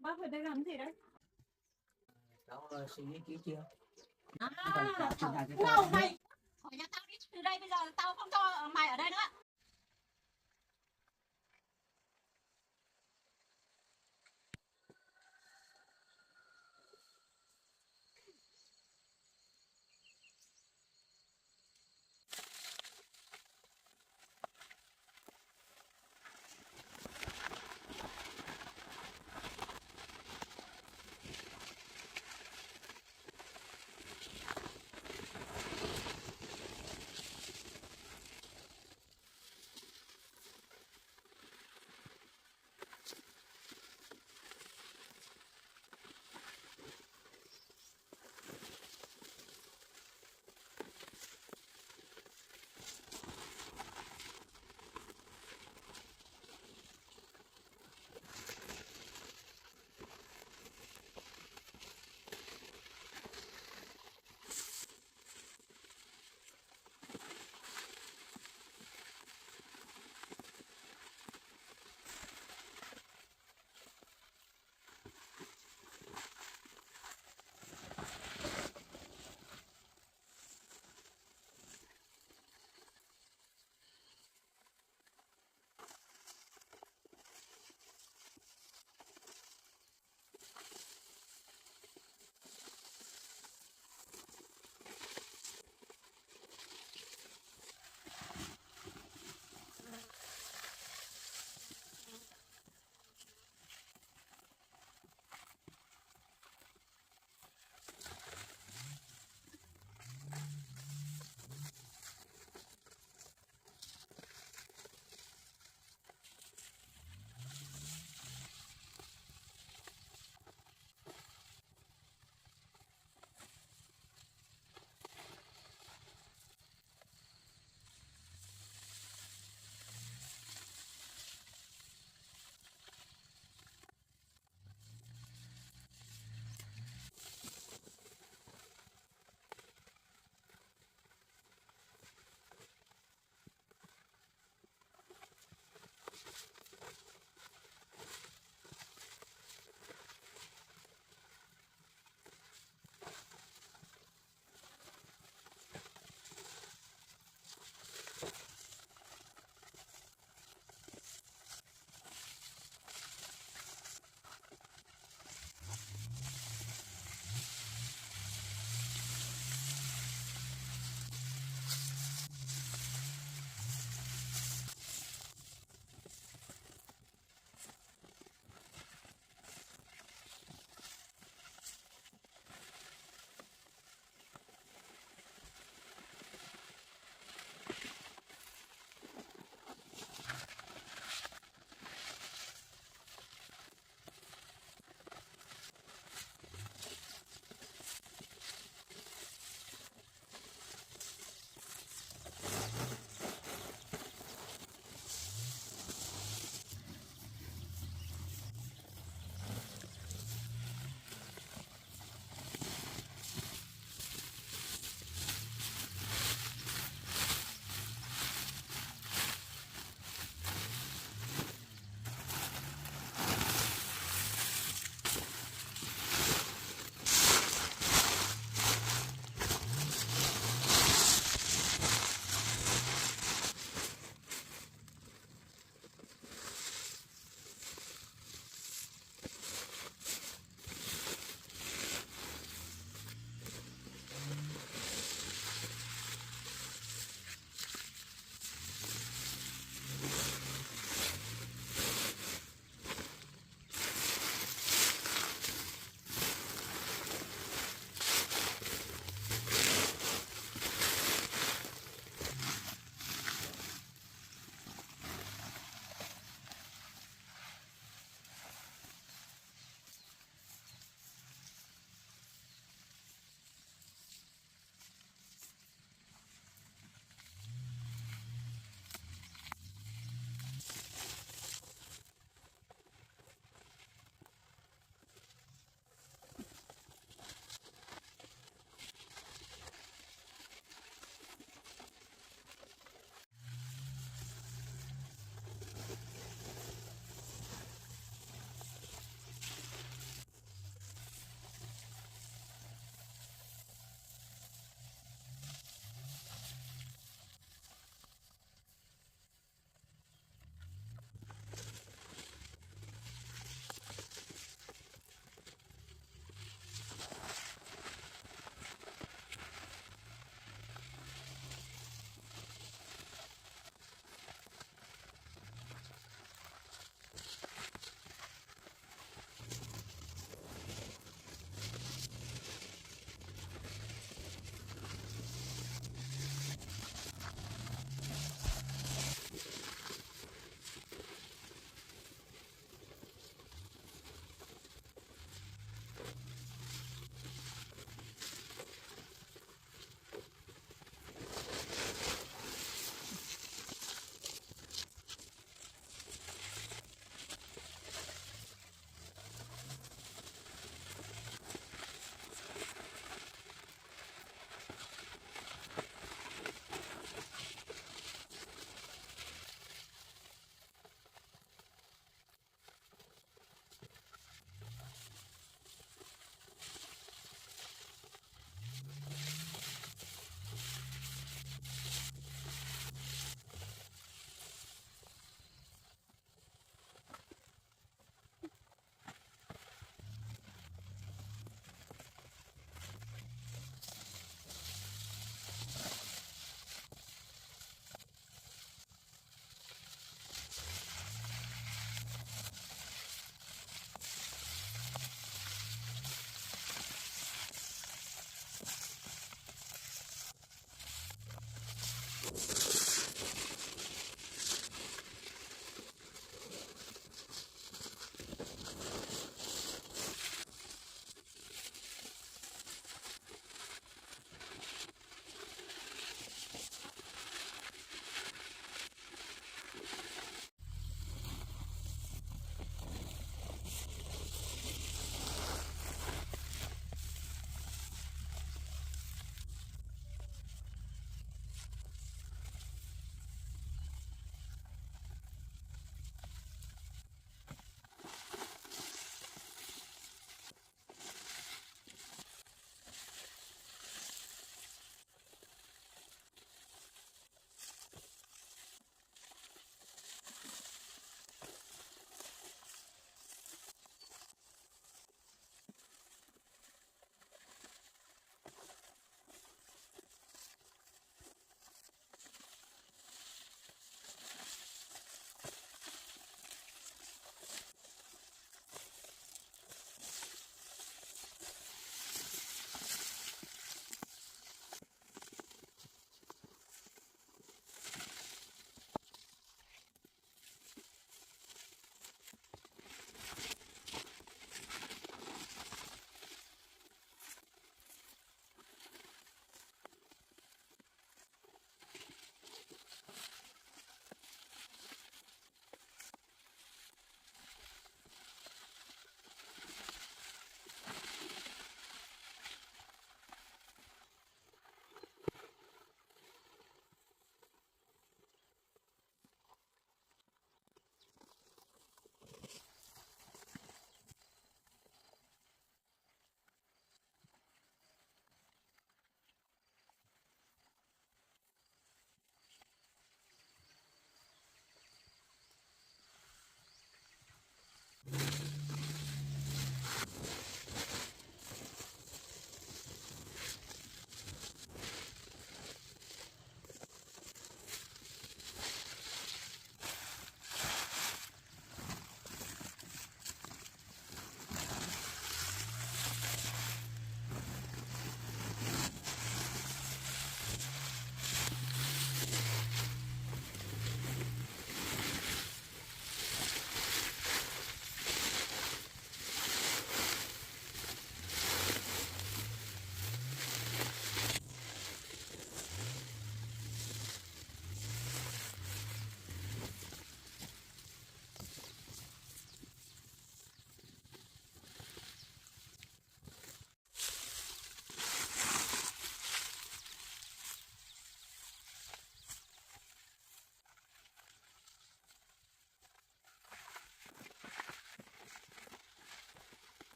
Bác về đây làm gì đấy? Cháu suy nghĩ kỹ chưa? À, Thằng nào mày khỏi nhà tao đi từ đây, bây giờ tao không cho mày ở đây nữa.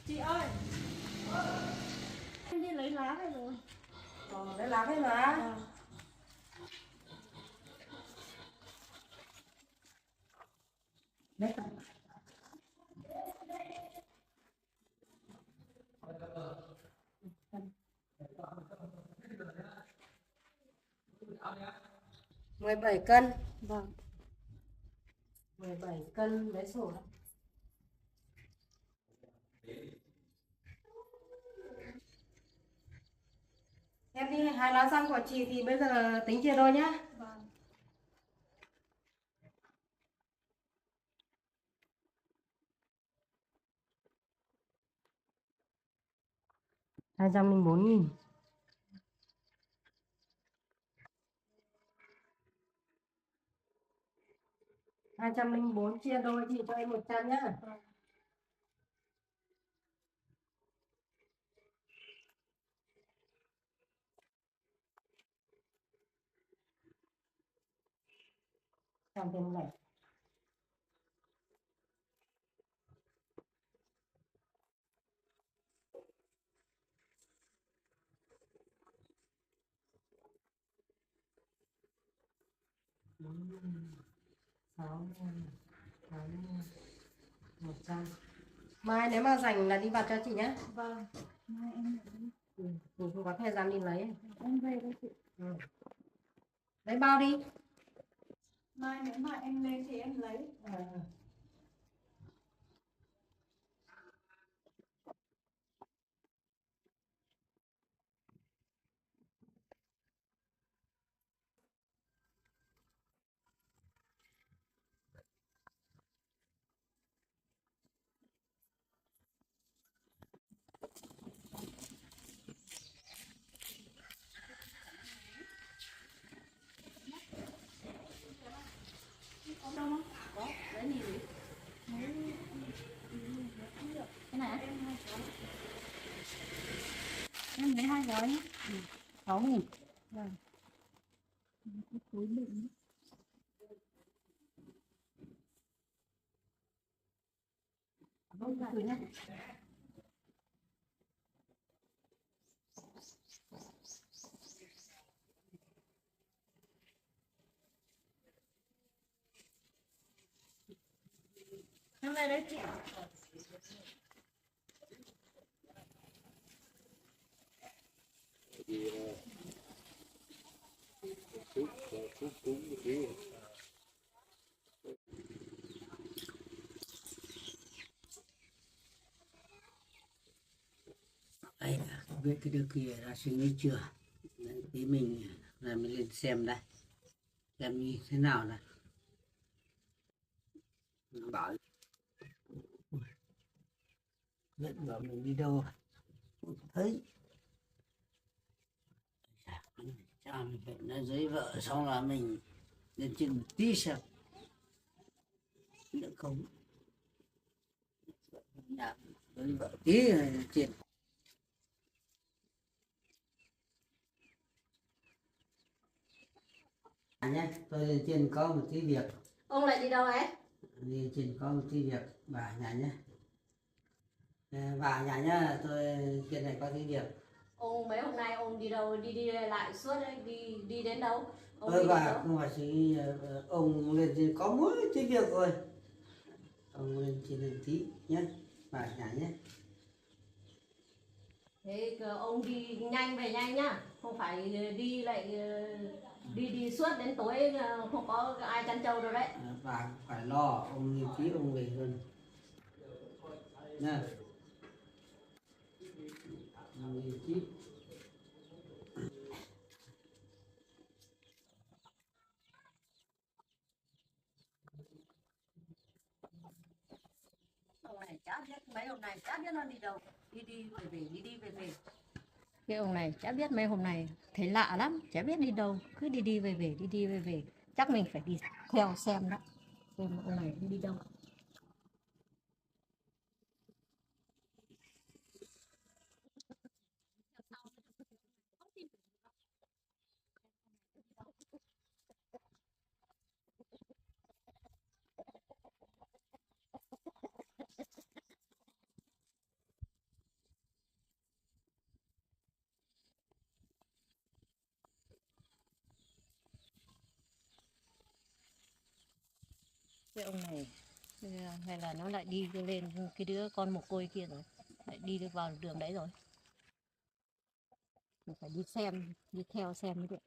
Chị ơi, em đi lấy lá về rồi. Lấy lá về mà. Vâng. Đấy. Mười bảy cân. Vâng. 17 cân lấy sổ đó. Em đi hai lá răng của chị thì bây giờ tính chia đôi nhá. Vâng. 204.000. 204 chia đôi chị cho em 100 nhá. Vâng. Làm tiền này. Sáu, 100. Mai nếu mà rảnh là đi vặt cho chị nhé. Vâng. Mai em Mình không có thời gian đi lấy. em về đây chị. Ừ. Lấy bao đi. Mai nếu mà em lên thì em lấy. Có đâu không? Có, lấy gì đi. Cái này á? Em lấy 2 gói nhé. 6.000. Vâng. Cái túi đựng. Vâng, thử nhé. Em về đấy chị. Đây không biết cái đứa kia đã suy nghĩ chưa. Đấy, tí mình làm lên xem đây, xem như thế nào này. Nó bảo nhận bảo mình đi đâu không thấy. Cha mình phải nói giấy vợ xong là mình lên trên một tí xem nữa không. Nhà giấy vợ tí lên trên. Nhé, tôi lên trên có một tí việc. Ông lại đi đâu ấy? Lên trên có một tí việc bà nhà nhé. Bà nhà nhá, tôi trên này có tí việc. Ông mấy hôm nay ông đi đâu, đi đi lại suốt đấy, đi đến đâu? Ông Ơi đi bà đến đâu? không phải suy ông lên trên có mỗi tí việc rồi. Ông lên trên lên tí nhé, bà nhà nhé. Thế ông đi nhanh về nhanh nhá, không phải đi lại đi suốt đến tối không có ai chăn trâu đâu đấy. Bà phải lo, ông lên tí ông về luôn nha. Ông lên tí. Ông này chả biết, mấy hôm nay chả biết nó đi đâu, đi đi về về, đi đi về về. Cái ông này chả biết mấy hôm này thấy lạ lắm, chả biết đi đâu, cứ đi đi về về, đi đi về về. Chắc mình phải đi theo xem đó, xem ông này đi đâu. cái ông này. Hay là nó lại đi lên cái đứa con mồ côi kia rồi, lại đi được vào đường đấy rồi. Mình phải đi xem, đi theo xem mới được.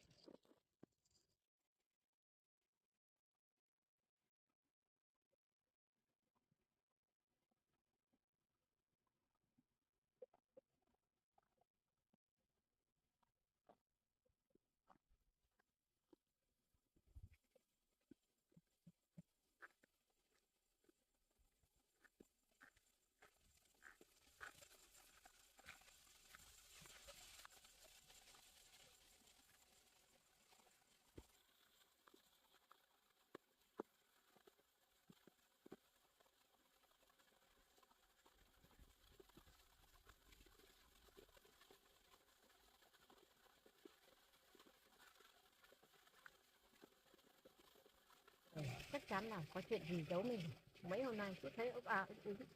Chắc chắn là có chuyện gì giấu mình. Mấy hôm nay cứ thấy ốc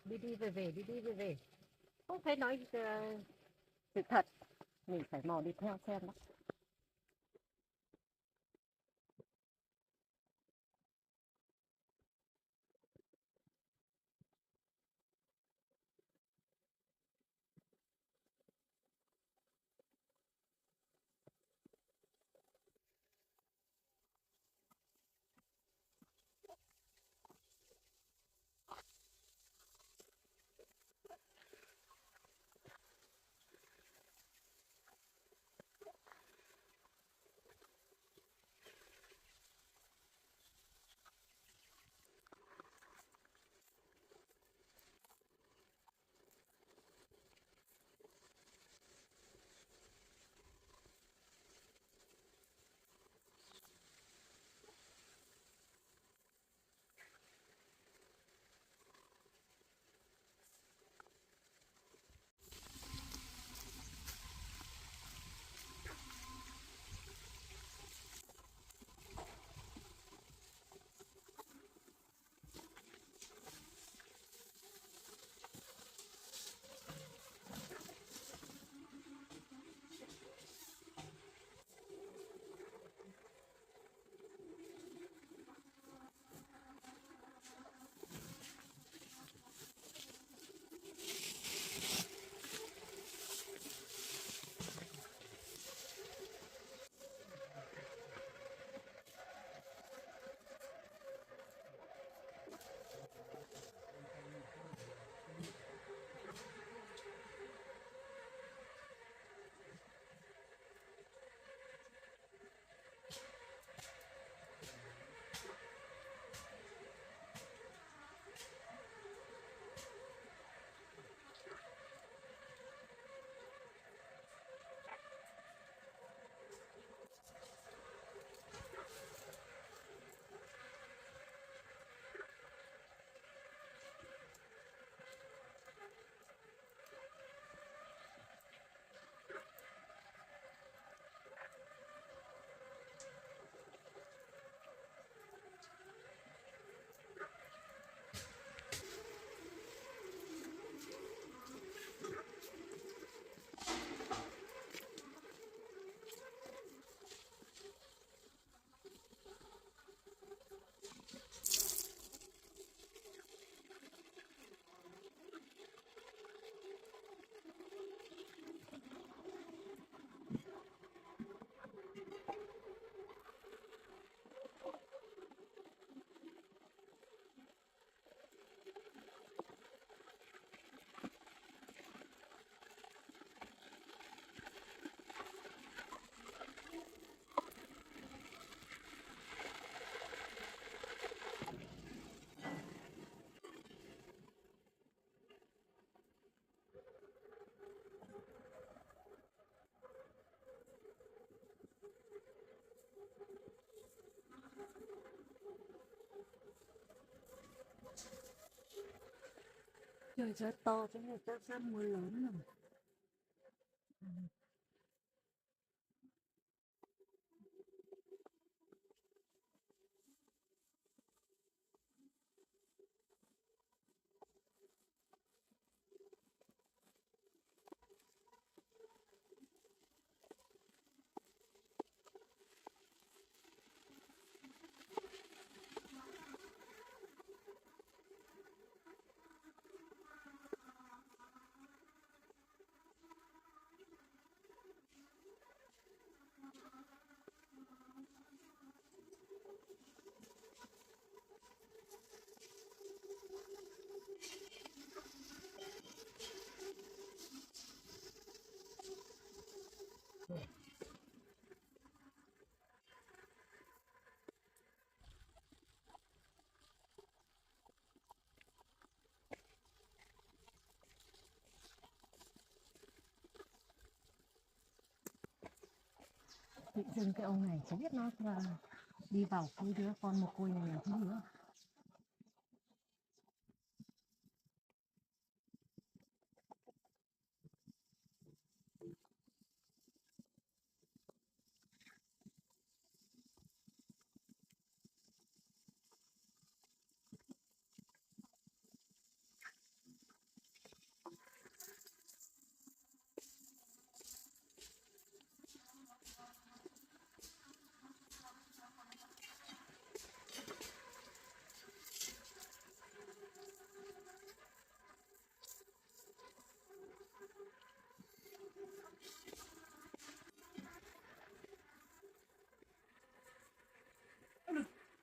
đi đi về về, đi đi về về, không thấy nói sự thật. Mình phải mò đi theo xem đó. Trời rất to, thế này chắc sắp mưa lớn rồi. Tự dưng cái ông này chẳng biết nó là đi vào cái đứa con một côi này là cái gì nữa.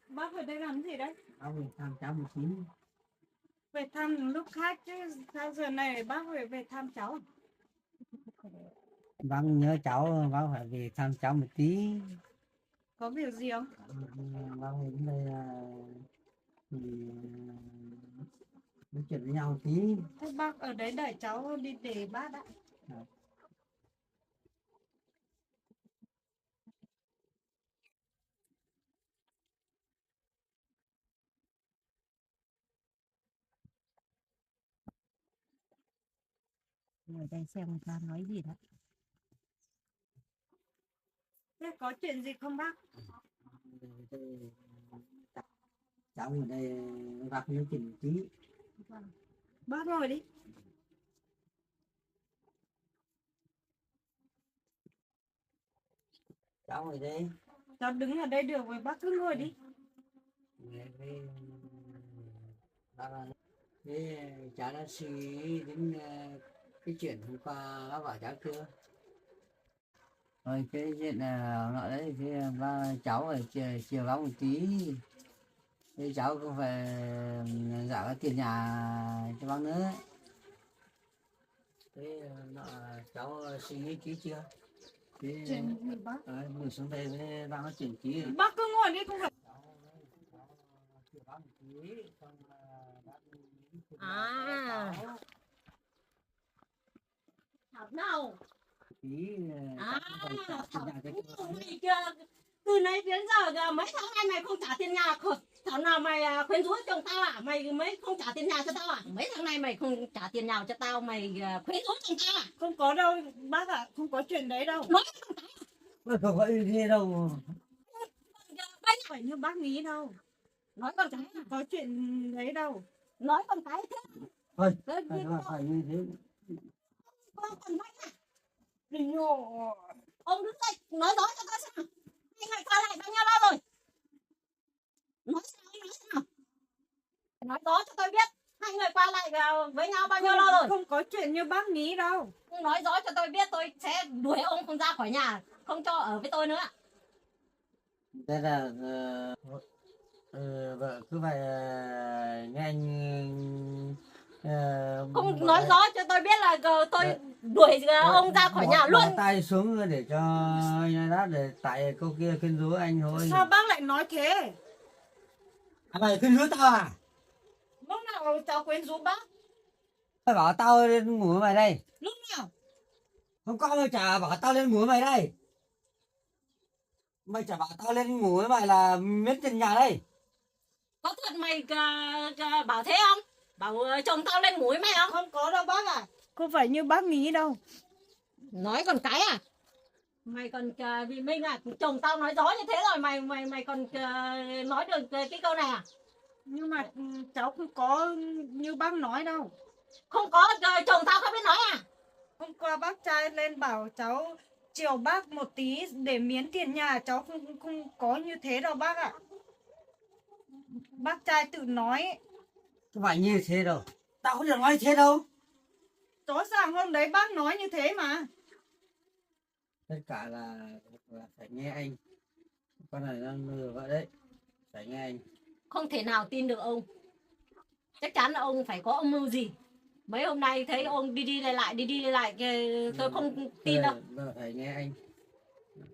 Bác về đây làm gì đấy? Ông về thăm cháu 19. Về thăm lúc khác chứ sao giờ này bác về thăm cháu? Bác nhớ cháu, bác phải về thăm cháu một tí. Có việc gì không? Bác về đến đây thì nói chuyện với nhau một tí. Thế bác ở đấy đợi cháu đi để bác đã. Ngồi đây xem người ta nói gì đó. Thế có chuyện gì không bác? Cháu ở đây bác nói chuyện một tí. Bác ngồi đi. Cháu ở đây. Cháu đứng ở đây được rồi bác cứ ngồi đi. Thế cháu đã suy nghĩ đến cái chuyện hôm qua bác bảo cháu chưa? Rồi cái chuyện nọ đấy thì ba cháu phải chiều bác một tí. Thế cháu cũng phải trả cái tiền nhà cho bác nữa. Thế nọ cháu suy nghĩ kỹ chưa? Thế Chuyện gì bác? ngồi xuống đây với bác nói chuyện kỹ. Bác cứ ngồi đi không phải. Chiều bác một tí, xong bác À. Thảo nào tí à cháu cũng phải trả tiền nhà cho mày kìa, từ nãy đến giờ kìa, mấy tháng nay mày không trả tiền nhà. Thảo nào mày khuyến rũ chồng tao à? Mày mới không trả tiền nhà cho tao à? Mấy tháng nay mày không trả tiền nhà cho tao, mày khuyến rũ chồng tao à? Không có đâu bác ạ, không có chuyện đấy đâu. Nói không có ý thế đâu. bây giờ Phải như bác nghĩ đâu. nói con cái Không có chuyện đấy đâu. nói con cái thế. Thôi, Thế phải như thế. con còn nói à? Đừng nhổ. Ông đứng dậy nói rõ cho tao xem. Hai ngày qua lại bao nhiêu lâu rồi? Nói sao? Nói rõ cho tôi biết. Hai người qua lại với nhau bao nhiêu lâu rồi? Không có chuyện như bác nghĩ đâu. Nói rõ cho tôi biết, tôi sẽ đuổi ông không ra khỏi nhà, không cho ở với tôi nữa. Thế là vợ cứ phải nghe anh Không nói rõ cho tôi biết là tôi đuổi ông ra khỏi nhà luôn. bỏ tay xuống để cho anh đó, để tại câu kia khuyên rũ anh thôi. Sao bác lại nói thế? Mày khuyên rũ tao à? Lúc nào cháu quyến rũ bác? Mày bảo tao lên ngủ với mày đây. Lúc nào? Không có, mày chả bảo tao lên ngủ với mày đây. Mày chả bảo tao lên ngủ với mày là miễn tiền nhà đây. Có thật mày bảo thế không? Bảo chồng tao lên ngủ với mày không? Không có đâu bác ạ. Không phải như bác nghĩ đâu. Nói còn cái à? Mày còn vì mình à, chồng tao nói rõ như thế rồi mày còn nói được cái câu này à? Nhưng mà cháu không có như bác nói đâu. Không có chồng tao không biết nói à? Hôm qua bác trai lên bảo cháu chiều bác một tí để miễn tiền nhà, cháu không có như thế đâu bác ạ. Bác trai tự nói. Không phải như thế đâu. Tao không được nói thế đâu. Rõ ràng hôm đấy bác nói như thế mà. Tất cả là phải nghe anh. Con này đang lừa vợ đấy. Phải nghe anh. Không thể nào tin được ông. Chắc chắn là ông phải có âm mưu gì. Mấy hôm nay thấy ông đi đi lại tôi không tin đâu. Phải nghe anh.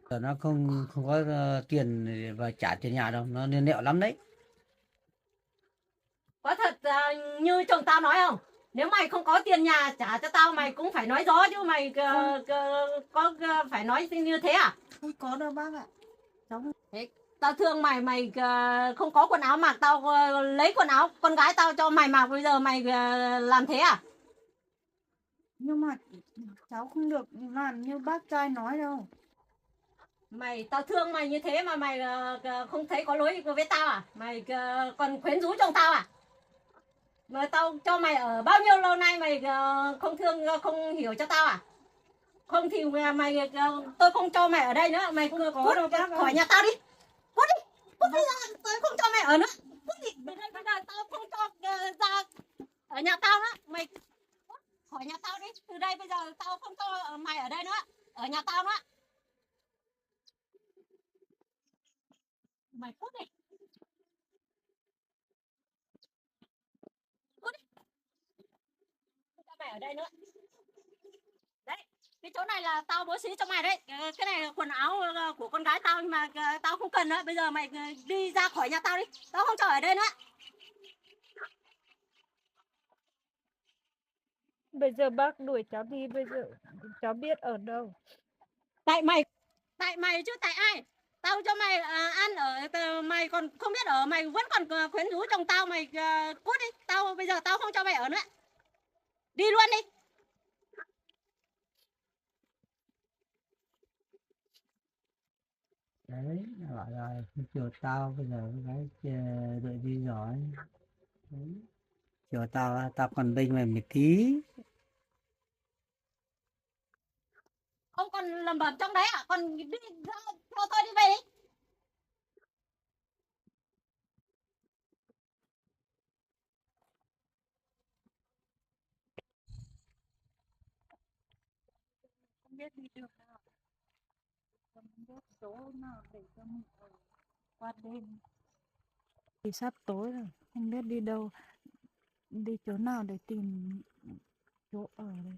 Nó không có tiền và trả tiền nhà đâu, nó nên nẹo lắm đấy. Có thật như chồng tao nói không? Nếu mày không có tiền nhà trả cho tao mày cũng phải nói rõ chứ, mày có phải nói như thế à? Không có đâu bác ạ. Cháu Tao thương mày, mày không có quần áo mặc, tao lấy quần áo con gái tao cho mày mặc, bây giờ mày làm thế à? nhưng mà cháu không được làm như bác trai nói đâu. Tao thương mày như thế mà mày không thấy có lỗi với tao à? Mày còn quyến rũ trong tao à? Mà tao cho mày ở bao nhiêu lâu nay mày không thương, không hiểu cho tao à? Không thì tôi không cho mày ở đây nữa, mày cút đâu bác khỏi ơi. nhà tao đi. Cút đi, cút bây giờ tôi không cho mày ở nữa. Cút đi, bây giờ tao không cho ra ở nhà tao nữa, mày cút khỏi nhà tao đi. Từ đây bây giờ tao không cho mày ở đây nữa, ở nhà tao nữa. Mày cút đi. Cút đi. Không cho mày ở đây nữa. Đấy, cái chỗ này là tao bố xí cho mày đấy. Cái này là quần áo của con gái tao nhưng mà tao không cần nữa. Bây giờ mày đi ra khỏi nhà tao đi. Tao không cho ở đây nữa. Bây giờ bác đuổi cháu đi, bây giờ cháu biết ở đâu. Tại mày chứ tại ai? Tao cho mày ăn ở, mày còn không biết ở, mày vẫn còn quyến rũ chồng tao, mày cút đi. Bây giờ tao không cho mày ở nữa. Đi luôn đi. Đấy gọi là chiều tao bây giờ cái đợi đi rồi. Đấy. Chiều tao tao còn bênh mày một tí. Không còn lầm bầm trong đấy à? Còn đi ra, cho tôi đi về đi. Không biết đi đường nào, không biết số nào để cho mình ở qua đêm. Thì sắp tối rồi, không biết đi đâu, đi chỗ nào để tìm chỗ ở đây.